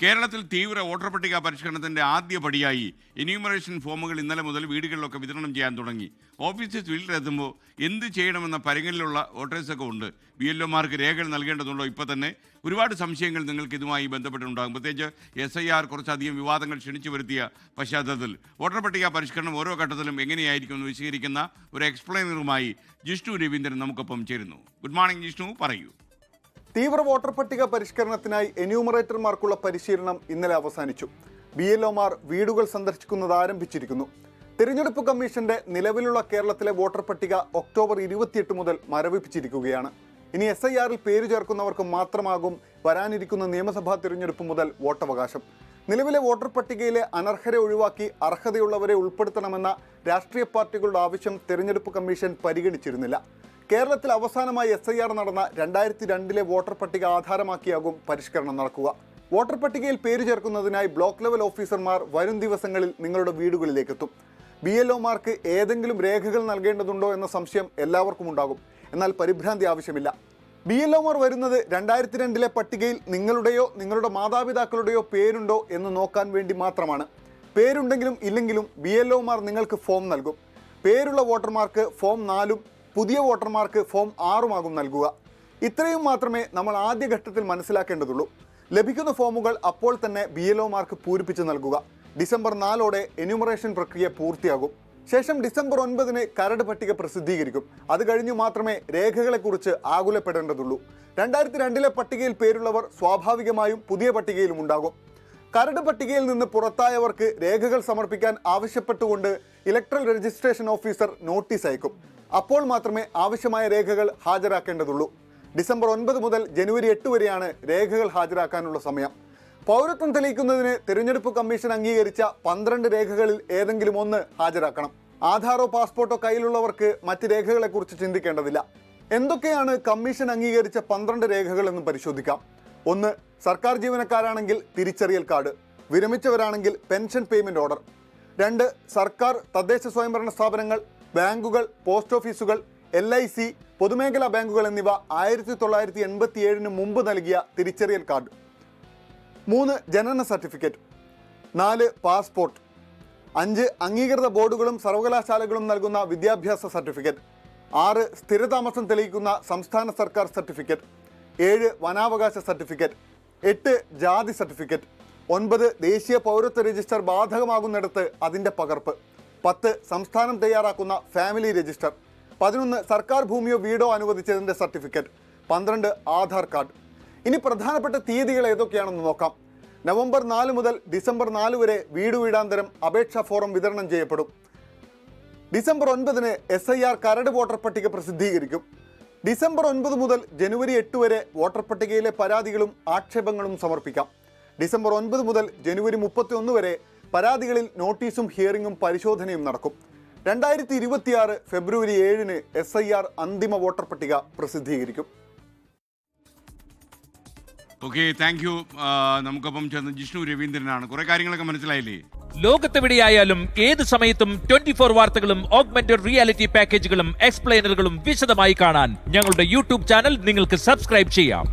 കേരളത്തിൽ തീവ്ര വോട്ടർ പട്ടിക പരിഷ്കരണത്തിന്റെ ആദ്യപടിയായി എന്യൂമറേഷൻ ഫോമുകൾ ഇന്നലെ മുതൽ വീടുകളിലൊക്കെ വിതരണം ചെയ്യാൻ തുടങ്ങി. ഓഫീസേഴ്സ് വീട്ടിലെത്തുമ്പോൾ എന്ത് ചെയ്യണമെന്ന പരിഗണനയിലുള്ള വോട്ടേഴ്സൊക്കെ ഉണ്ട്. BLOമാർക്ക് രേഖകൾ നൽകേണ്ടതുണ്ടോ? ഇപ്പോൾ തന്നെ ഒരുപാട് സംശയങ്ങൾ നിങ്ങൾക്ക് ഇതുമായി ബന്ധപ്പെട്ടുണ്ടാകും. പ്രത്യേകിച്ച് SIR കുറച്ചധികം വിവാദങ്ങൾ ക്ഷണിച്ചു വരുത്തിയ പശ്ചാത്തലത്തിൽ വോട്ടർ പട്ടിക പരിഷ്കരണം ഓരോ ഘട്ടത്തിലും എങ്ങനെയായിരിക്കും എന്ന് വിശദീകരിക്കുന്ന ഒരു എക്സ്പ്ലെയിനറുമായി ജിഷ്ണു രവീന്ദ്രൻ നമുക്കൊപ്പം ചേരുന്നു. ഗുഡ് മോർണിംഗ് ജിഷ്ണു, പറയൂ. തീവ്ര വോട്ടർ പട്ടിക പരിഷ്കരണത്തിനായി എന്യൂമറേറ്റർമാർക്കുള്ള പരിശീലനം ഇന്നലെ അവസാനിച്ചു. BLOമാർ വീടുകൾ സന്ദർശിക്കുന്നത് ആരംഭിച്ചിരിക്കുന്നു. തിരഞ്ഞെടുപ്പ് കമ്മീഷന്റെ നിലവിലുള്ള കേരളത്തിലെ വോട്ടർ പട്ടിക ഒക്ടോബർ 28 മുതൽ മരവിപ്പിച്ചിരിക്കുകയാണ്. ഇനി SIRൽ പേര് ചേർക്കുന്നവർക്ക് മാത്രമാകും വരാനിരിക്കുന്ന നിയമസഭാ തിരഞ്ഞെടുപ്പ് മുതൽ വോട്ടവകാശം. നിലവിലെ വോട്ടർ പട്ടികയിലെ അനർഹരെ ഒഴിവാക്കി അർഹതയുള്ളവരെ ഉൾപ്പെടുത്തണമെന്ന രാഷ്ട്രീയ പാർട്ടികളുടെ ആവശ്യം തിരഞ്ഞെടുപ്പ് കമ്മീഷൻ പരിഗണിച്ചിരുന്നില്ല. കേരളത്തിൽ അവസാനമായി SIR നടന്ന 2002 വോട്ടർ പട്ടിക ആധാരമാക്കിയാകും പരിഷ്കരണം നടക്കുക. വോട്ടർ പട്ടികയിൽ പേര് ചേർക്കുന്നതിനായി ബ്ലോക്ക് ലെവൽ ഓഫീസർമാർ വരും ദിവസങ്ങളിൽ നിങ്ങളുടെ വീടുകളിലേക്കെത്തും. BLOമാർക്ക് ഏതെങ്കിലും രേഖകൾ നൽകേണ്ടതുണ്ടോ എന്ന സംശയം എല്ലാവർക്കും ഉണ്ടാകും. എന്നാൽ പരിഭ്രാന്തി ആവശ്യമില്ല. BLOമാർ വരുന്നത് 2002 പട്ടികയിൽ നിങ്ങളുടെയോ നിങ്ങളുടെ മാതാപിതാക്കളുടെയോ പേരുണ്ടോ എന്ന് നോക്കാൻ വേണ്ടി മാത്രമാണ്. പേരുണ്ടെങ്കിലും ഇല്ലെങ്കിലും BLOമാർ നിങ്ങൾക്ക് ഫോം നൽകും. പേരുള്ള വോട്ടർമാർക്ക് ഫോം 4-ഉം പുതിയ വോട്ടർമാർക്ക് ഫോം 6-ഉമാകും നൽകുക. ഇത്രയും മാത്രമേ നമ്മൾ ആദ്യഘട്ടത്തിൽ മനസ്സിലാക്കേണ്ടതുള്ളൂ. ലഭിക്കുന്ന ഫോമുകൾ അപ്പോൾ തന്നെ BLOമാർക്ക് പൂരിപ്പിച്ച് നൽകുക. ഡിസംബർ 4-ഓടെ എന്യൂമറേഷൻ പ്രക്രിയ പൂർത്തിയാകും. ശേഷം ഡിസംബർ 9-ന് കരട് പട്ടിക പ്രസിദ്ധീകരിക്കും. അത് കഴിഞ്ഞു മാത്രമേ രേഖകളെക്കുറിച്ച് ആകുലപ്പെടേണ്ടതുള്ളൂ. 2002 പട്ടികയിൽ പേരുള്ളവർ സ്വാഭാവികമായും പുതിയ പട്ടികയിലും ഉണ്ടാകും. കരട് പട്ടികയിൽ നിന്ന് പുറത്തായവർക്ക് രേഖകൾ സമർപ്പിക്കാൻ ആവശ്യപ്പെട്ടുകൊണ്ട് ഇലക്ട്രൽ രജിസ്ട്രേഷൻ ഓഫീസർ നോട്ടീസ് അയക്കും. അപ്പോൾ മാത്രമേ ആവശ്യമായ രേഖകൾ ഹാജരാക്കേണ്ടതുള്ളൂ. ഡിസംബർ 9 മുതൽ ജനുവരി 8 വരെയാണ് രേഖകൾ ഹാജരാക്കാനുള്ള സമയം. പൗരത്വം തെളിയിക്കുന്നതിന് തിരഞ്ഞെടുപ്പ് കമ്മീഷൻ അംഗീകരിച്ച 12 രേഖകളിൽ ഏതെങ്കിലും ഒന്ന് ഹാജരാക്കണം. ആധാറോ പാസ്പോർട്ടോ കയ്യിലുള്ളവർക്ക് മറ്റ് രേഖകളെക്കുറിച്ച് ചിന്തിക്കേണ്ടതില്ല. എന്തൊക്കെയാണ് കമ്മീഷൻ അംഗീകരിച്ച 12 രേഖകൾ എന്ന് പരിശോധിക്കാം. 1. സർക്കാർ ജീവനക്കാരാണെങ്കിൽ തിരിച്ചറിയൽ കാർഡ്. വിരമിച്ചവരാണെങ്കിൽ പെൻഷൻ പേയ്മെന്റ് ഓർഡർ. 2. സർക്കാർ, തദ്ദേശ സ്വയംഭരണ സ്ഥാപനങ്ങൾ, ബാങ്കുകൾ, പോസ്റ്റ് ഓഫീസുകൾ, LIC, പൊതുമേഖലാ ബാങ്കുകൾ എന്നിവ 1987 മുമ്പ് നൽകിയ തിരിച്ചറിയൽ കാർഡ്. 3. ജനന സർട്ടിഫിക്കറ്റ്. 4. പാസ്പോർട്ട്. 5. അംഗീകൃത ബോർഡുകളും സർവകലാശാലകളും നൽകുന്ന വിദ്യാഭ്യാസ സർട്ടിഫിക്കറ്റ്. 6. സ്ഥിരതാമസം തെളിയിക്കുന്ന സംസ്ഥാന സർക്കാർ സർട്ടിഫിക്കറ്റ്. 7. വനാവകാശ സർട്ടിഫിക്കറ്റ്. 8. ജാതി സർട്ടിഫിക്കറ്റ്. 9. ദേശീയ പൗരത്വ രജിസ്റ്റർ ബാധകമാകുന്നിടത്ത് അതിൻ്റെ പകർപ്പ്. 10. സംസ്ഥാനം തയ്യാറാക്കുന്ന ഫാമിലി രജിസ്റ്റർ. 11. സർക്കാർ ഭൂമിയോ വീടോ അനുവദിച്ചതിൻ്റെ സർട്ടിഫിക്കറ്റ്. 12. ആധാർ കാർഡ്. ഇനി പ്രധാനപ്പെട്ട തീയതികൾ ഏതൊക്കെയാണെന്ന് നോക്കാം. നവംബർ 4 മുതൽ ഡിസംബർ 4 വരെ വീട് വീടാന്തരം അപേക്ഷാ ഫോറം വിതരണം ചെയ്യപ്പെടും. ഡിസംബർ 9-ന് SIR കരട് വോട്ടർ പട്ടിക പ്രസിദ്ധീകരിക്കും. ഡിസംബർ 9 മുതൽ ജനുവരി 8 വരെ വോട്ടർ പട്ടികയിലെ പരാതികളും ആക്ഷേപങ്ങളും സമർപ്പിക്കാം. ഡിസംബർ 9 മുതൽ ജനുവരി 31 വരെ പരാതികളിൽ നോട്ടീസും ഹിയറിംഗും പരിശോധനയും നടക്കും. 2026 ഫെബ്രുവരി 7-ന് SIR അന്തിമ വോട്ടർ പട്ടിക പ്രസിദ്ധീകരിക്കും. Okay, thank you. നമുക്കൊപ്പം ചേർന്ന് ജിഷ്ണു രവീന്ദ്രനാണ്. കുറെ കാര്യങ്ങളൊക്കെ മനസ്സിലായില്ലേ? ലോകത്തെവിടെയായാലും ഏത് സമയത്തും 24 വാർത്തകളും ഓഗ്മെന്റഡ് റിയാലിറ്റി പാക്കേജുകളും എക്സ്പ്ലെയിനറുകളും വിശദമായി കാണാൻ ഞങ്ങളുടെ YouTube ചാനൽ നിങ്ങൾക്ക് സബ്സ്ക്രൈബ് ചെയ്യാം.